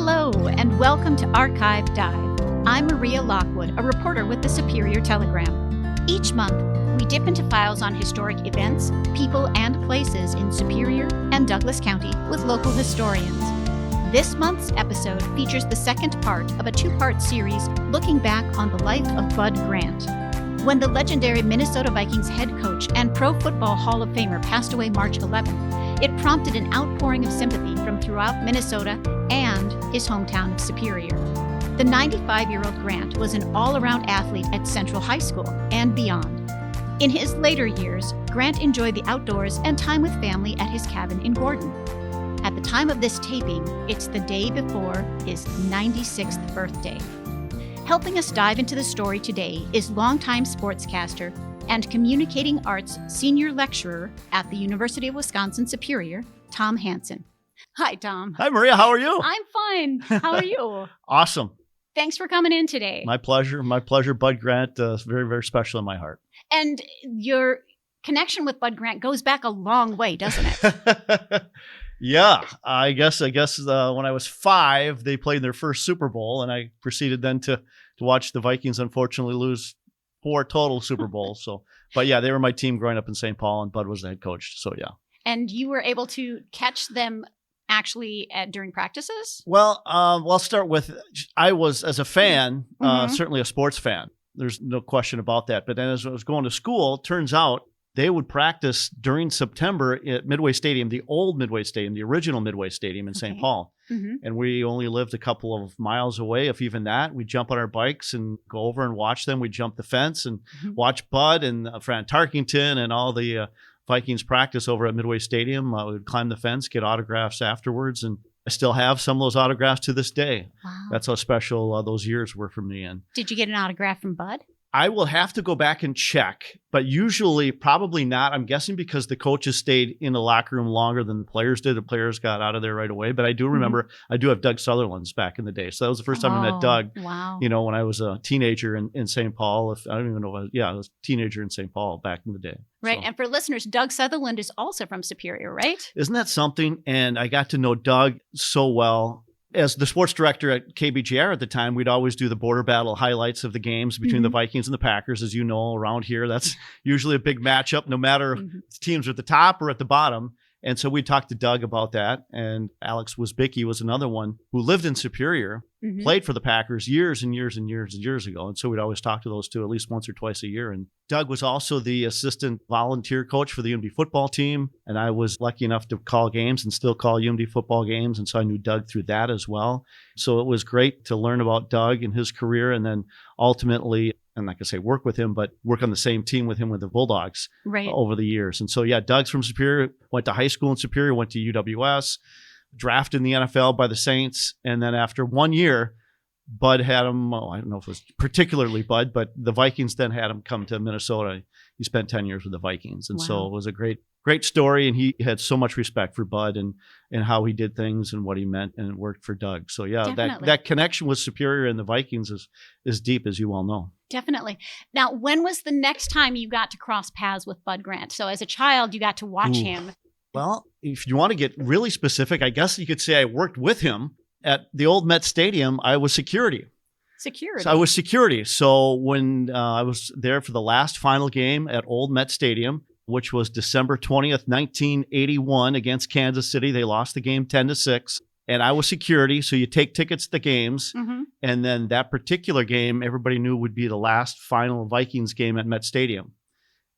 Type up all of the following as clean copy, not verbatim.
Hello, and welcome to Archive Dive. I'm Maria Lockwood, a reporter with the Superior Telegram. Each month, we dip into files on historic events, people, and places in Superior and Douglas County with local historians. This month's episode features the second part of a two-part series looking back on the life of Bud Grant. When the legendary Minnesota Vikings head coach and Pro Football Hall of Famer passed away March 11th, it prompted an outpouring of sympathy from throughout Minnesota and his hometown of Superior. The 95-year-old Grant was an all-around athlete at Central High School and beyond. In his later years, Grant enjoyed the outdoors and time with family at his cabin in Gordon. At the time of this taping, it's the day before his 96th birthday. Helping us dive into the story today is longtime sportscaster and communicating arts senior lecturer at the University of Wisconsin-Superior, Tom Hansen. Hi, Tom. Hi, Maria. How are you? I'm fine. How are you? Awesome. Thanks for coming in today. My pleasure. My pleasure. Bud Grant is very, very special in my heart. And your connection with Bud Grant goes back a long way, doesn't it? Yeah, I guess when I was 5, they played their first Super Bowl, and I proceeded then to watch the Vikings unfortunately lose 4 total Super Bowls. But yeah, they were my team growing up in St. Paul, and Bud was the head coach. So yeah. And you were able to catch them actually during practices? Well, I'll start with, I was, as a fan, certainly a sports fan. There's no question about that. But then as I was going to school, it turns out they would practice during September at Midway Stadium, the old Midway Stadium, the original Midway Stadium in St. Paul. And we only lived a couple of miles away, if even that. We'd jump on our bikes and go over and watch them. We'd jump the fence and watch Bud and Fran Tarkington and all the Vikings practice over at Midway Stadium. We would climb the fence, get autographs afterwards, and I still have some of those autographs to this day. Wow. That's how special those years were for me. And did you get an autograph from Bud? I will have to go back and check, but usually probably not. I'm guessing because the coaches stayed in the locker room longer than the players did. The players got out of there right away. But I do remember, I do have Doug Sutherland's back in the day. So that was the first time I met Doug. Wow. You know, when I was a teenager in St. Paul. I don't even know. I was a teenager in St. Paul back in the day. Right. So. And for listeners, Doug Sutherland is also from Superior, right? Isn't that something? And I got to know Doug so well. As the sports director at KBGR at the time, we'd always do the border battle highlights of the games between the Vikings and the Packers. As you know, around here, that's usually a big matchup, no matter if teams are at the top or at the bottom. And so we talked to Doug about that. And Alex Wisbicki was another one who lived in Superior, played for the Packers years and years and years and years ago. And so we'd always talk to those two at least once or twice a year. And Doug was also the assistant volunteer coach for the UMD football team. And I was lucky enough to call games and still call UMD football games. And so I knew Doug through that as well. So it was great to learn about Doug and his career. And then ultimately, I'm not going to say work with him, but work on the same team with him with the Bulldogs over the years. And so, yeah, Doug's from Superior, went to high school in Superior, went to UWS, drafted in the NFL by the Saints. And then after 1 year, Bud had him, I don't know if it was particularly Bud, but the Vikings then had him come to Minnesota. He spent 10 years with the Vikings. And so it was a great story. And he had so much respect for Bud and how he did things and what he meant, and it worked for Doug. So, yeah, that connection with Superior and the Vikings is deep, as you all know. Definitely. Now, when was the next time you got to cross paths with Bud Grant? So as a child, you got to watch him. Well, if you want to get really specific, I guess you could say I worked with him at the old Met Stadium. I was security. So I was security. So when I was there for the last final game at old Met Stadium, which was December 20th, 1981 against Kansas City, they lost the game 10-6. And I was security, so you take tickets to the games. And then that particular game, everybody knew would be the last final Vikings game at Met Stadium.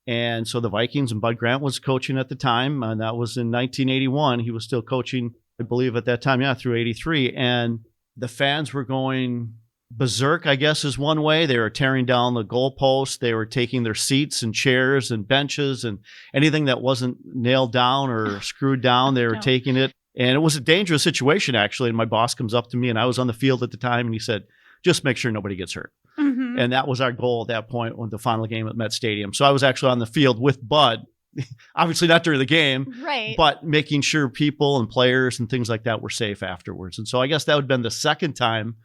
And so the Vikings, and Bud Grant was coaching at the time, and that was in 1981. He was still coaching, I believe, at that time, through 83. And the fans were going berserk, I guess is one way. They were tearing down the goalposts. They were taking their seats and chairs and benches and anything that wasn't nailed down or screwed down, they were taking it. And it was a dangerous situation, actually. And my boss comes up to me, and I was on the field at the time, and he said, just make sure nobody gets hurt. And that was our goal at that point with the final game at Met Stadium. So I was actually on the field with Bud, obviously not during the game, but making sure people and players and things like that were safe afterwards. And so I guess that would have been the second time,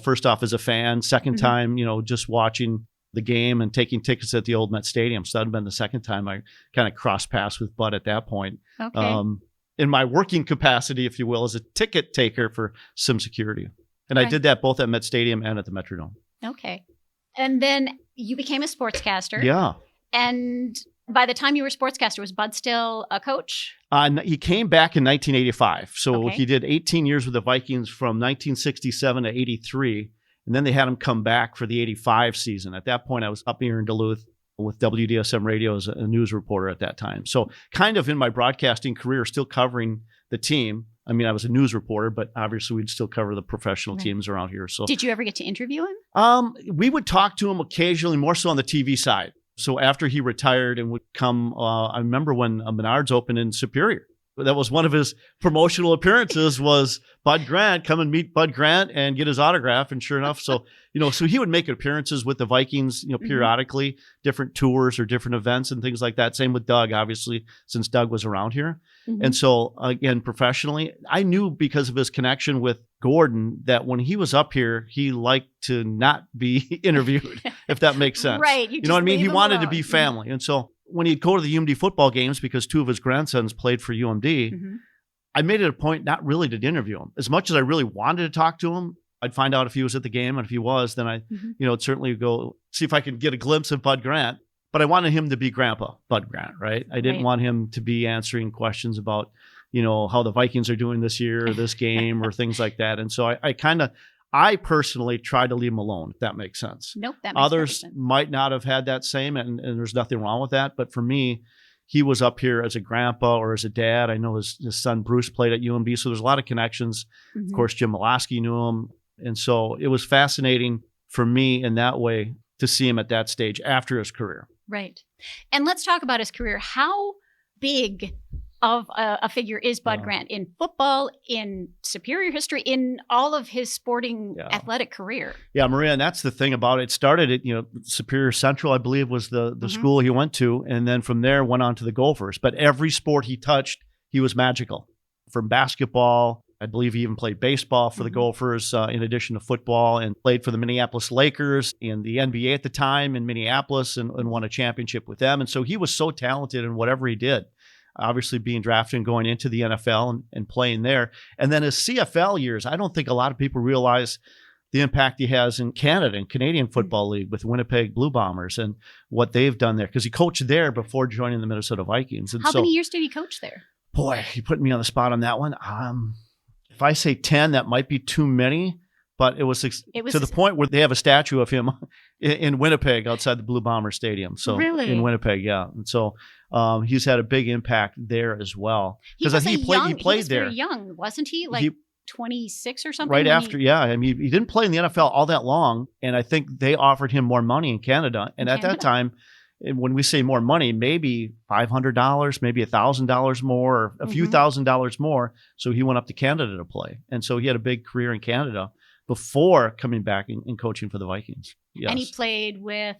first off as a fan, second time, just watching the game and taking tickets at the old Met Stadium. So that would have been the second time I kind of crossed paths with Bud at that point. in my working capacity, if you will, as a ticket taker for Sim Security. And I did that both at Met Stadium and at the Metrodome. Okay. And then you became a sportscaster. Yeah. And by the time you were a sportscaster, was Bud still a coach? He came back in 1985. So he did 18 years with the Vikings from 1967 to 83. And then they had him come back for the 85 season. At that point, I was up here in Duluth with WDSM Radio as a news reporter at that time. So kind of in my broadcasting career, still covering the team. I mean, I was a news reporter, but obviously we'd still cover the professional teams around here. So did you ever get to interview him? We would talk to him occasionally, more so on the TV side. So after he retired and would come, I remember when Menards opened in Superior. That was one of his promotional appearances was Bud Grant, come and meet Bud Grant and get his autograph. And sure enough, so he would make appearances with the Vikings, periodically, different tours or different events and things like that. Same with Doug, obviously, since Doug was around here. Mm-hmm. And so again, professionally, I knew because of his connection with Gordon that when he was up here, he liked to not be interviewed, if that makes sense. Right. You know what I mean? He wanted to be family. And so when he'd go to the UMD football games, because two of his grandsons played for UMD, I made it a point not really to interview him. As much as I really wanted to talk to him, I'd find out if he was at the game. And if he was, then I'd certainly go see if I could get a glimpse of Bud Grant. But I wanted him to be Grandpa Bud Grant, right? I didn't want him to be answering questions about, how the Vikings are doing this year or this game or things like that. And so I personally tried to leave him alone, if that makes sense. Nope, that makes Others sense. might not have had that same, and there's nothing wrong with that. But for me, he was up here as a grandpa or as a dad. I know his son Bruce played at UMB, so there's a lot of connections. Of course, Jim Miloski knew him. And so it was fascinating for me in that way to see him at that stage after his career. Right. And let's talk about his career. How big of a figure is Bud Grant in football, in Superior history, in all of his sporting athletic career? Yeah, Maria, and that's the thing about it. It started at, Superior Central, I believe, was the school he went to. And then from there went on to the Gophers. But every sport he touched, he was magical. From basketball, I believe he even played baseball for the Gophers in addition to football, and played for the Minneapolis Lakers in the NBA at the time in Minneapolis and won a championship with them. And so he was so talented in whatever he did. Obviously being drafted and going into the NFL and playing there. And then his CFL years, I don't think a lot of people realize the impact he has in Canada and Canadian Football League with Winnipeg Blue Bombers and what they've done there. Because he coached there before joining the Minnesota Vikings. And How many years did he coach there? Boy, you put me on the spot on that one. If I say 10, that might be too many. But it was to the point where they have a statue of him in Winnipeg outside the Blue Bomber Stadium. So really? In Winnipeg, yeah. And so he's had a big impact there as well. Because I think he played there. Very young, wasn't he? Like 26 or something? Right after, yeah. I mean, he didn't play in the NFL all that long. And I think they offered him more money in Canada. And at that time, when we say more money, maybe $500, maybe $1,000 more, or a few $1,000s more. So he went up to Canada to play. And so he had a big career in Canada before coming back and coaching for the Vikings. Yes. And he played with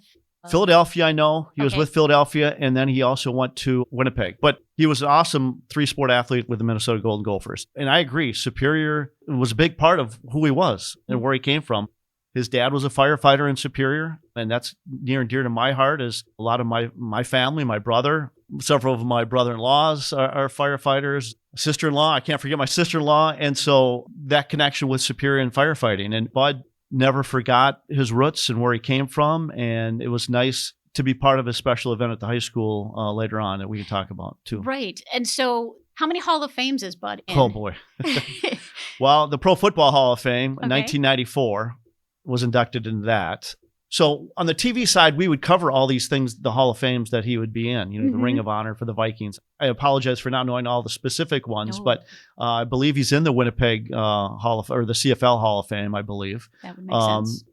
Philadelphia, I know. He was with Philadelphia, and then he also went to Winnipeg. But he was an awesome three-sport athlete with the Minnesota Golden Gophers. And I agree, Superior was a big part of who he was and where he came from. His dad was a firefighter in Superior, and that's near and dear to my heart, as a lot of my family, my brother, several of my brother-in-laws are firefighters. Sister-in-law, I can't forget my sister-in-law. And so that connection with Superior and firefighting. And Bud never forgot his roots and where he came from. And it was nice to be part of a special event at the high school later on that we can talk about too. Right. And so how many Hall of Fames is Bud in? Oh, boy. Well, the Pro Football Hall of Fame in 1994 was inducted into that. So on the TV side, we would cover all these things, the Hall of Fames that he would be in, the Ring of Honor for the Vikings. I apologize for not knowing all the specific ones, but I believe he's in the Winnipeg or the CFL Hall of Fame, I believe. That would make sense.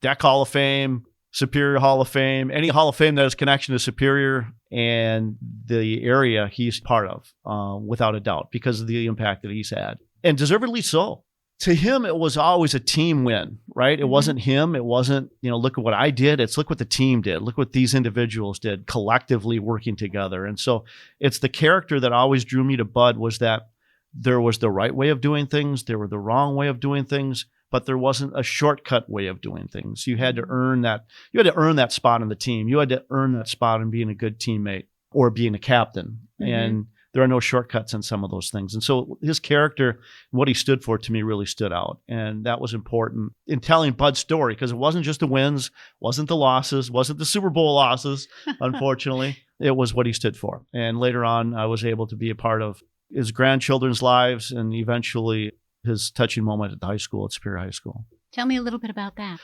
Deck Hall of Fame, Superior Hall of Fame, any Hall of Fame that has connection to Superior and the area he's part of, without a doubt, because of the impact that he's had. And deservedly so. To him, it was always a team win, right? It wasn't him. It wasn't, look at what I did. It's look what the team did. Look what these individuals did collectively working together. And so it's the character that always drew me to Bud, was that there was the right way of doing things. There were the wrong way of doing things, but there wasn't a shortcut way of doing things. You had to earn that. You had to earn that spot on the team. You had to earn that spot in being a good teammate or being a captain. And there are no shortcuts in some of those things. And so his character and what he stood for to me really stood out. And that was important in telling Bud's story, because it wasn't just the wins, wasn't the losses, wasn't the Super Bowl losses, unfortunately. It was what he stood for. And later on, I was able to be a part of his grandchildren's lives and eventually his touching moment at the high school, at Superior High School. Tell me a little bit about that.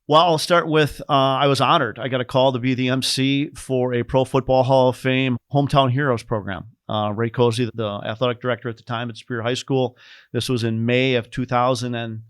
Well, I'll start with, I was honored. I got a call to be the MC for a Pro Football Hall of Fame Hometown Heroes program. Ray Cozy, the athletic director at the time at Superior High School. This was in May of 2013.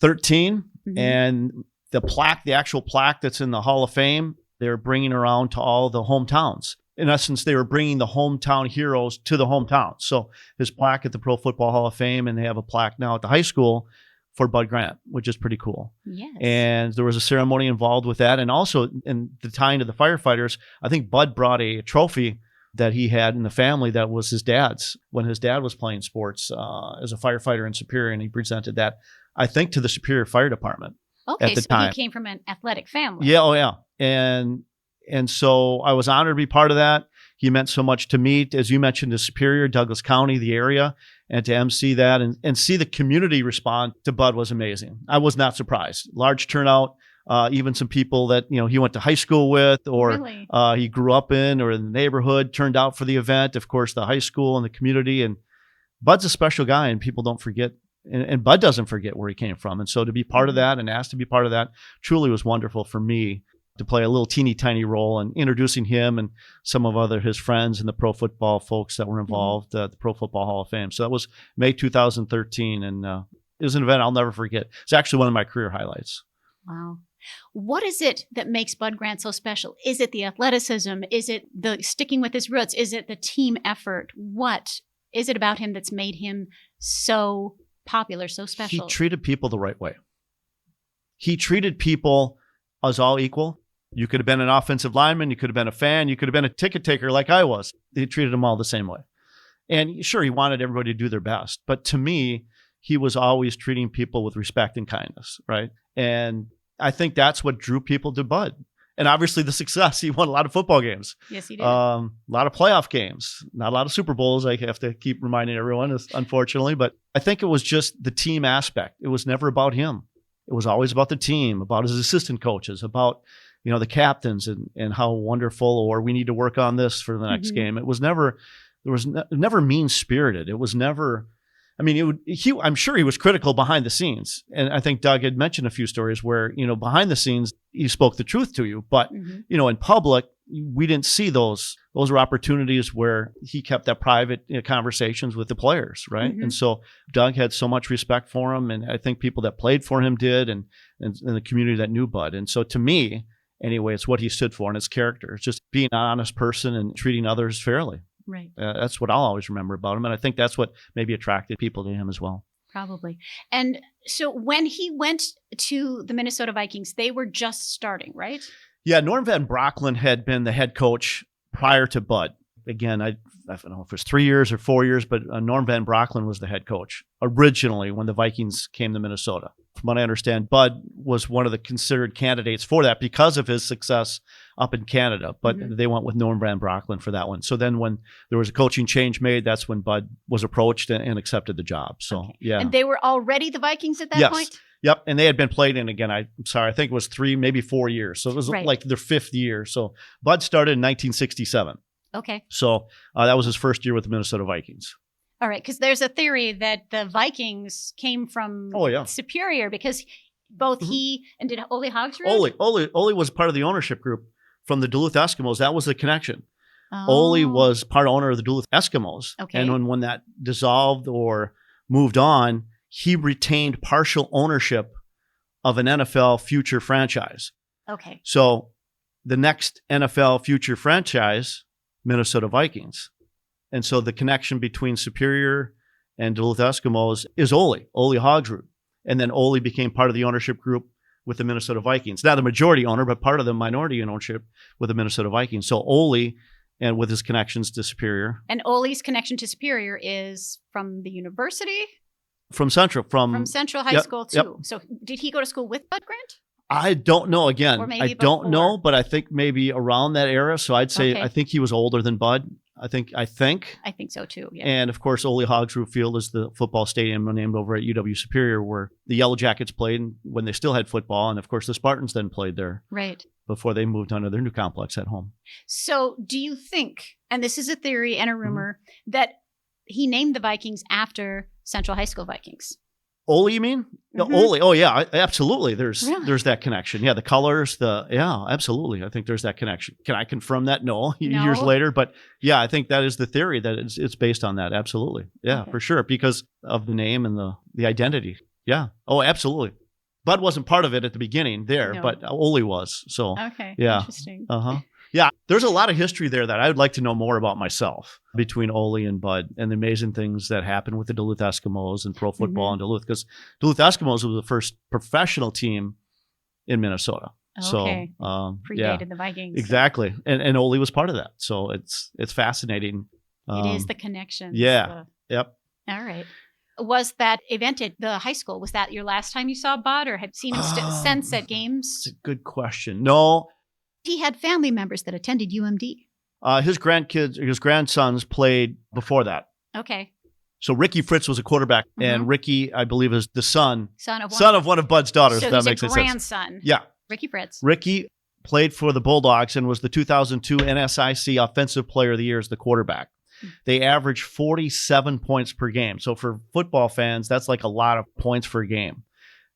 Mm-hmm. And the actual plaque that's in the Hall of Fame, they're bringing around to all the hometowns. In essence, they were bringing the hometown heroes to the hometowns. So his plaque at the Pro Football Hall of Fame, and they have a plaque now at the high school for Bud Grant, which is pretty cool. Yes. And there was a ceremony involved with that. And also in the tying to the firefighters, I think Bud brought a trophy that he had in the family that was his dad's when his dad was playing sports as a firefighter in Superior. And he presented that, I think, to the Superior Fire Department at the time. He came from an athletic family. Yeah, oh yeah. And so I was honored to be part of that. He meant so much to me, as you mentioned, to Superior, Douglas County, the area, and to MC that and see the community respond to Bud was amazing. I was not surprised. Large turnout, even some people that he went to high school with or Really? He grew up in or in the neighborhood turned out for the event. Of course, the high school and the community. And Bud's a special guy, and people don't forget. And Bud doesn't forget where he came from. And so to be part of that and asked to be part of that truly was wonderful for me, to play a little teeny tiny role in introducing him and some of his friends and the pro football folks that were involved at the Pro Football Hall of Fame. So that was May 2013. And it was an event I'll never forget. It's actually one of my career highlights. Wow. What is it that makes Bud Grant so special? Is it the athleticism? Is it the sticking with his roots? Is it the team effort? What is it about him that's made him so popular, so special? He treated people the right way. He treated people as all equal. You could have been an offensive lineman. You could have been a fan. You could have been a ticket taker like I was. He treated them all the same way. And sure, he wanted everybody to do their best. But to me, he was always treating people with respect and kindness, right? And I think that's what drew people to Bud. And obviously the success. He won a lot of football games. Yes, he did. A lot of playoff games. Not a lot of Super Bowls. I have to keep reminding everyone, unfortunately. But I think it was just the team aspect. It was never about him. It was always about the team, about his assistant coaches, about the captains and how wonderful, or we need to work on this for the next game. It was never, never mean spirited. It was never, I'm sure he was critical behind the scenes. And I think Doug had mentioned a few stories where, behind the scenes, he spoke the truth to you. But, in public, we didn't see those. Those were opportunities where he kept that private conversations with the players, right? And so Doug had so much respect for him. And I think people that played for him did and the community that knew Bud. And so to me, anyway, it's what he stood for and his character. It's just being an honest person and treating others fairly. Right. That's what I'll always remember about him. And I think that's what maybe attracted people to him as well. Probably. And so when he went to the Minnesota Vikings, they were just starting, right? Yeah, Norm Van Brocklin had been the head coach prior to Bud. Again, I don't know if it was 3 years or 4 years, but Norm Van Brocklin was the head coach originally when the Vikings came to Minnesota. From what I understand, Bud was one of the considered candidates for that because of his success up in Canada. But they went with Norm Van Brocklin for that one. So then when there was a coaching change made, that's when Bud was approached and accepted the job. So, yeah. And they were already the Vikings at that point? Yep. And they had been played in, again, I think it was 3, maybe 4 years. So it was like their 5th year. So Bud started in 1967. Okay. So that was his first year with the Minnesota Vikings. All right. Because there's a theory that the Vikings came from Superior because both he and did Ole Hogsrud? Ole was part of the ownership group from the Duluth Eskimos. That was the connection. Ole was part owner of the Duluth Eskimos. Okay. And when that dissolved or moved on, he retained partial ownership of an NFL future franchise. Okay. So the next NFL future franchise, Minnesota Vikings. And so the connection between Superior and Duluth Eskimos is Ole Hogsrud. And then Ole became part of the ownership group with the Minnesota Vikings. Not the majority owner, but part of the minority ownership with the Minnesota Vikings. So Ole, and with his connections to Superior. And Ole's connection to Superior is from the university? From Central. From Central High School, too. Yep. So did he go to school with Bud Grant? I don't know. Again, or maybe I don't know, but I think maybe around that era. So I'd say I think he was older than Bud. I think. I think so too. Yeah. And of course, Ole Hogsrud Field is the football stadium named over at UW Superior, where the Yellow Jackets played when they still had football, and of course, the Spartans then played there. Right. Before they moved on to their new complex at home. So, do you think, and this is a theory and a rumor, that he named the Vikings after Central High School Vikings? Ole, you mean? Mm-hmm. Ole. Oh, yeah, absolutely. There's that connection. Yeah, the colors, absolutely. I think there's that connection. Can I confirm that? No, years later. But yeah, I think that is the theory, that it's based on that. Absolutely. Yeah, for sure. Because of the name and the identity. Yeah. Oh, absolutely. Bud wasn't part of it at the beginning there, but Ole was. So, yeah. Interesting. Yeah, there's a lot of history there that I would like to know more about myself between Ole and Bud, and the amazing things that happened with the Duluth Eskimos and pro football in Duluth, because Duluth Eskimos was the first professional team in Minnesota. Okay. So, predated the Vikings. Exactly. And Ole was part of that. So it's fascinating. It is the connection. Yeah. Yep. All right. Was that event at the high school, was that your last time you saw Bud, or had seen him since at games? That's a good question. No. He had family members that attended UMD. His grandsons played before that. Okay. So Ricky Fritz was a quarterback, and Ricky, I believe, is the son of one of Bud's daughters. So if that makes sense. Grandson. Yeah. Ricky Fritz. Ricky played for the Bulldogs and was the 2002 NSIC Offensive Player of the Year as the quarterback. They averaged 47 points per game. So for football fans, that's like a lot of points per game.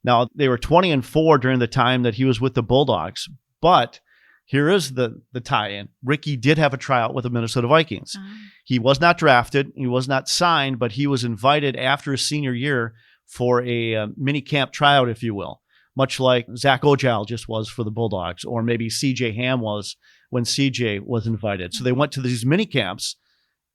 Now, they were 20-4 during the time that he was with the Bulldogs. But here is the tie-in. Ricky did have a tryout with the Minnesota Vikings. He was not drafted. He was not signed, but he was invited after his senior year for a mini camp tryout, if you will, much like Zach Ojal just was for the Bulldogs, or maybe CJ Ham was when CJ was invited. So they went to these mini camps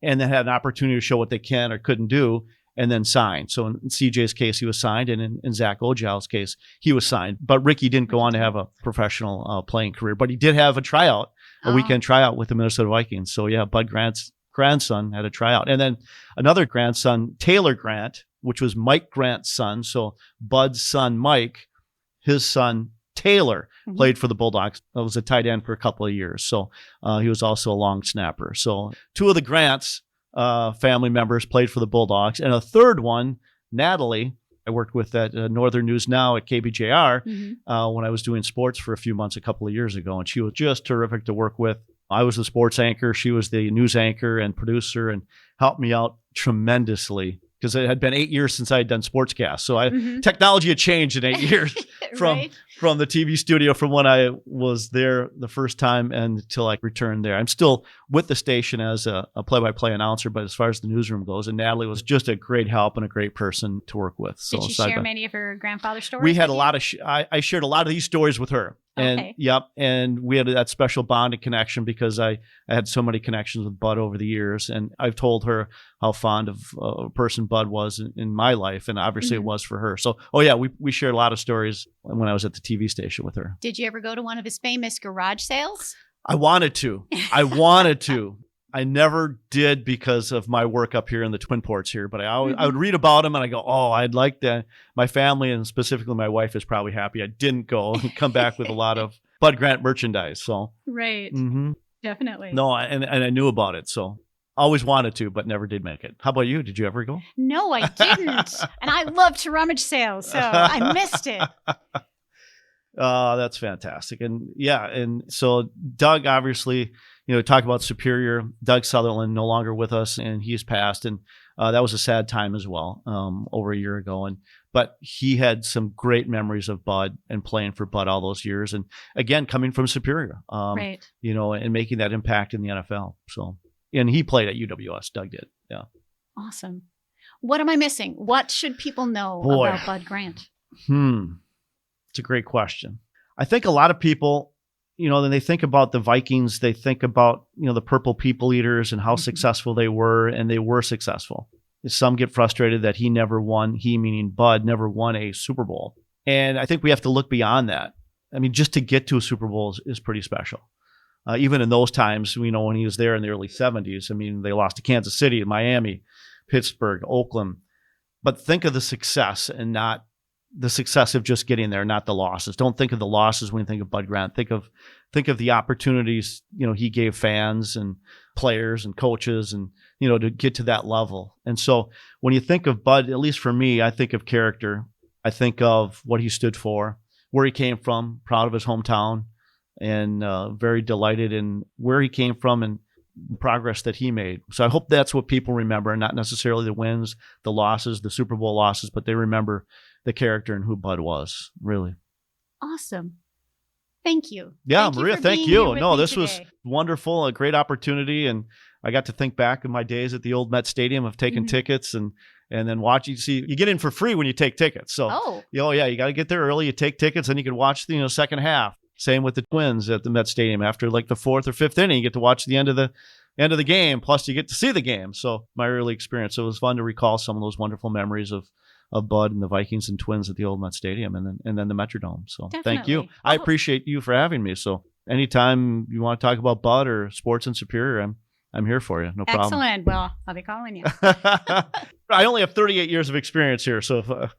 and then had an opportunity to show what they can or couldn't do, and then signed. So in CJ's case, he was signed, and in Zach Ojal's case, he was signed. But Ricky didn't go on to have a professional playing career, but he did have a tryout, a weekend tryout with the Minnesota Vikings. So yeah, Bud Grant's grandson had a tryout. And then another grandson, Taylor Grant, which was Mike Grant's son. So Bud's son, Mike, his son, Taylor, played for the Bulldogs. I was a tight end for a couple of years. So he was also a long snapper. So two of the Grants family members played for the Bulldogs. And a third one, Natalie, I worked with at Northern News Now at KBJR when I was doing sports for a few months a couple of years ago. And she was just terrific to work with. I was the sports anchor. She was the news anchor and producer, and helped me out tremendously, because it had been 8 years since I had done sportscasts. So technology had changed in 8 years from the TV studio, from when I was there the first time until I returned there. I'm still with the station as a play-by-play announcer, but as far as the newsroom goes, and Natalie was just a great help and a great person to work with. So, did she share many of her grandfather's stories? We had a lot of, I shared a lot of these stories with her. And and we had that special bond and connection because I had so many connections with Bud over the years, and I've told her how fond of a person Bud was in my life, and obviously it was for her. So, we shared a lot of stories when I was at the TV station with her. Did you ever go to one of his famous garage sales? I wanted to. I never did because of my work up here in the Twin Ports here, but I would read about them and I go, I'd like that. My family, and specifically my wife, is probably happy I didn't go and come back with a lot of Bud Grant merchandise. So right. Definitely. No, and I knew about it. So always wanted to, but never did make it. How about you? Did you ever go? No, I didn't. And I love to rummage sales, so I missed it. That's fantastic. And and so Doug, obviously, talk about Superior. Doug Sutherland, no longer with us, and he's passed. And that was a sad time as well, over a year ago. But he had some great memories of Bud and playing for Bud all those years. And again, coming from Superior, and making that impact in the NFL. So, and he played at UWS. Doug did. Yeah. Awesome. What am I missing? What should people know about Bud Grant? It's a great question. I think a lot of people, when they think about the Vikings, they think about, the Purple People Eaters and how successful they were, and they were successful. Some get frustrated that he never won, he meaning Bud, never won a Super Bowl. And I think we have to look beyond that. I mean, just to get to a Super Bowl is pretty special. Even in those times, when he was there in the early 70s, I mean, they lost to Kansas City, Miami, Pittsburgh, Oakland. But think of the success, and not the success of just getting there, not the losses. Don't think of the losses when you think of Bud Grant. Think of think of the opportunities, he gave fans and players and coaches and, to get to that level. And so when you think of Bud, at least for me, I think of character. I think of what he stood for, where he came from, proud of his hometown, and very delighted in where he came from and the progress that he made. So I hope that's what people remember, not necessarily the wins, the losses, the Super Bowl losses, but they remember the character and who Bud was, really. Awesome. Thank you. Yeah, Maria, thank you. No, this today. was wonderful, a great opportunity. And I got to think back in my days at the old Met Stadium of taking tickets and then watching. See, you get in for free when you take tickets. So, you got to get there early. You take tickets and you can watch the second half. Same with the Twins at the Met Stadium. After like the fourth or fifth inning, you get to watch the end of the game. Plus, you get to see the game. So, my early experience. So it was fun to recall some of those wonderful memories of Bud and the Vikings and Twins at the old Met Stadium and then the Metrodome. So Thank you. I appreciate you for having me. So anytime you want to talk about Bud or sports in Superior, I'm here for you. No problem. Excellent. Well, I'll be calling you. I only have 38 years of experience here. So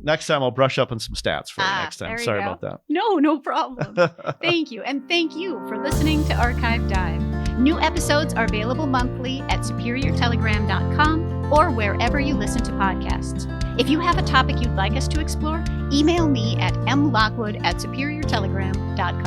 next time I'll brush up on some stats for you next time. Sorry about that. No problem. Thank you. And thank you for listening to Archive Dive. New episodes are available monthly at superiortelegram.com or wherever you listen to podcasts. If you have a topic you'd like us to explore, email me at mlockwood@superiortelegram.com.